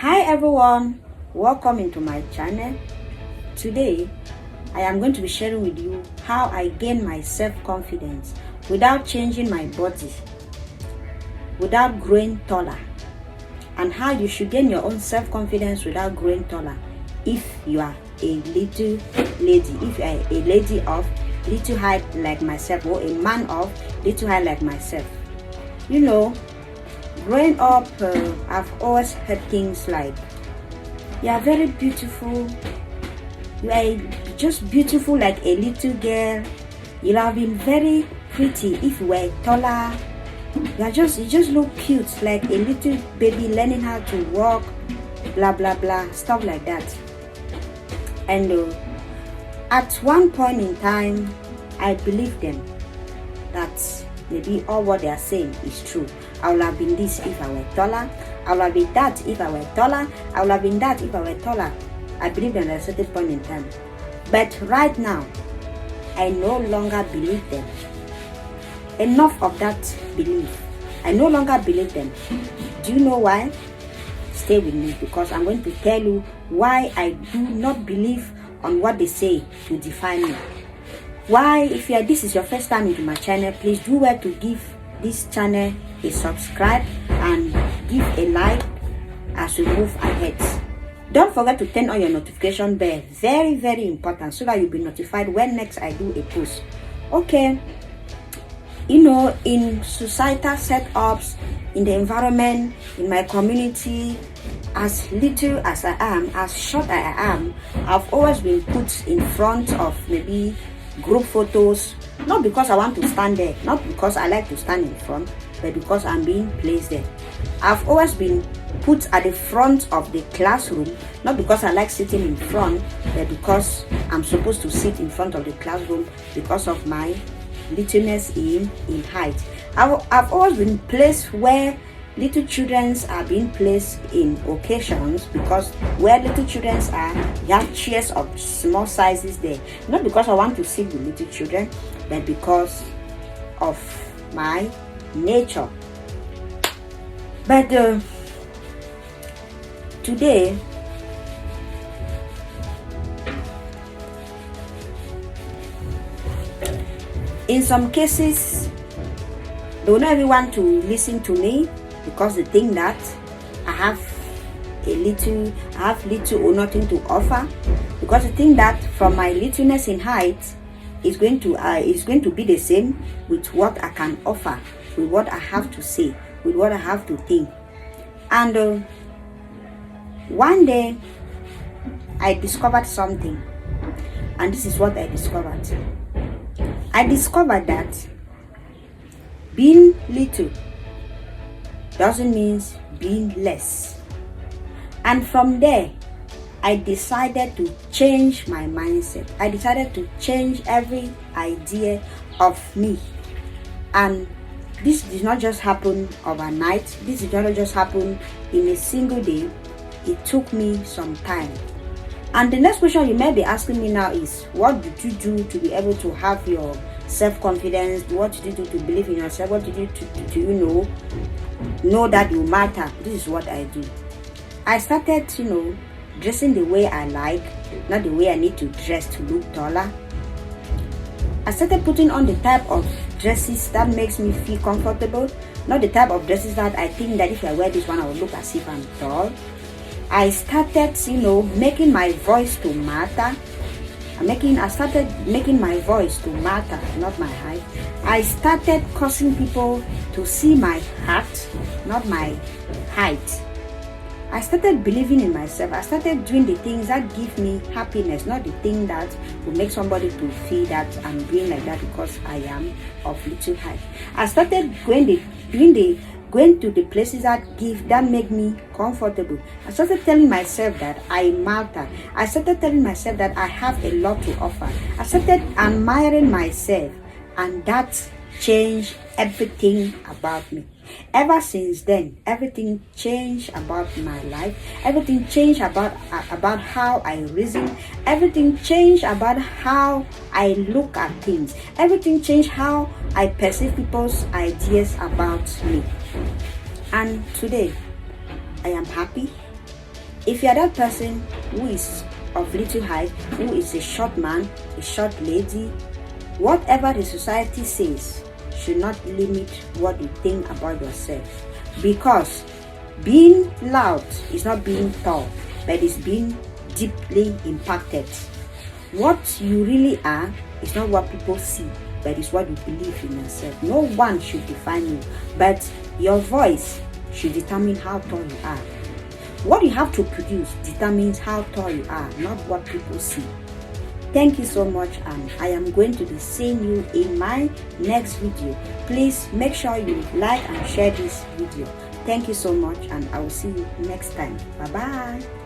Hi everyone, welcome into my channel. Today I am going to be sharing with you how I gain my self-confidence without changing my body, without growing taller, and how you should gain your own self-confidence without growing taller if you are a little lady, if you are a lady of little height like myself, or a man of little height like myself. You know, growing up, I've always heard things like, you are very beautiful, you are just beautiful like a little girl, you have been very pretty if you were taller, you just look cute like a little baby learning how to walk, blah blah blah, stuff like that. And at one point in time, I believed them that maybe all what they are saying is true. I would have been this if I were taller. I would have been that if I were taller. I would have been that if I were taller. I believed them at a certain point in time. But right now, I no longer believe them. Enough of that belief. I no longer believe them. Do you know why? Stay with me, because I'm going to tell you why I do not believe on what they say to define me. Why, if this is your first time into my channel, please do well to give this channel a subscribe and give a like as we move ahead. Don't forget to turn on your notification bell, very very important, so that you'll be notified when next I do a post. Okay, you know, in societal setups, in the environment, in my community, as little as I am, as short as I am, I've always been put in front of maybe group photos, not because I want to stand there, not because I like to stand in front, but because I'm being placed there. I've always been put at the front of the classroom, not because I like sitting in front, but because I'm supposed to sit in front of the classroom because of my littleness in height. I've always been placed where little children are being placed in occasions, because where little children are, you have chairs of small sizes there. Not because I want to sit with little children, but because of my nature. But today, in some cases, they will not even want to listen to me, because they think that I have little or nothing to offer, because they think that from my littleness in height is going to be the same with what I can offer, with what I have to say, with what I have to think. And one day I discovered something, and this is what I discovered. I discovered that being little doesn't mean being less. And from there, I decided to change my mindset. I decided to change every idea of me. And this did not just happen overnight. This did not just happen in a single day. It took me some time. And the next question you may be asking me now is, what did you do to be able to have your self-confidence? What did you do to believe in yourself? What did you do to know that you matter? This is what I do. I started, dressing the way I like, not the way I need to dress to look taller. I started putting on the type of dresses that makes me feel comfortable, not the type of dresses that I think that if I wear this one, I will look as if I'm tall. I started, making my voice to matter. I started making my voice to matter, not my height. I started causing people to see my heart, not my height. I started believing in myself. I started doing the things that give me happiness, not the thing that will make somebody to feel that I'm doing like that because I am of little height. I started going to the places that make me comfortable. I started telling myself that I matter. I started telling myself that I have a lot to offer. I started admiring myself, and that changed everything about me. Ever since then, everything changed about my life. Everything changed about how I reason. Everything changed about how I look at things. Everything changed how I perceive people's ideas about me. And today, I am happy. If you are that person who is of little height, who is a short man, a short lady, whatever the society says should not limit what you think about yourself, because being loud is not being tall, but it's being deeply impacted. What you really are is not what people see, but it's what you believe in yourself. No one should define you, but your voice should determine how tall you are. What you have to produce determines how tall you are, not what people see. Thank you so much, and I am going to be seeing you in my next video. Please make sure you like and share this video. Thank you so much, and I will see you next time. Bye bye.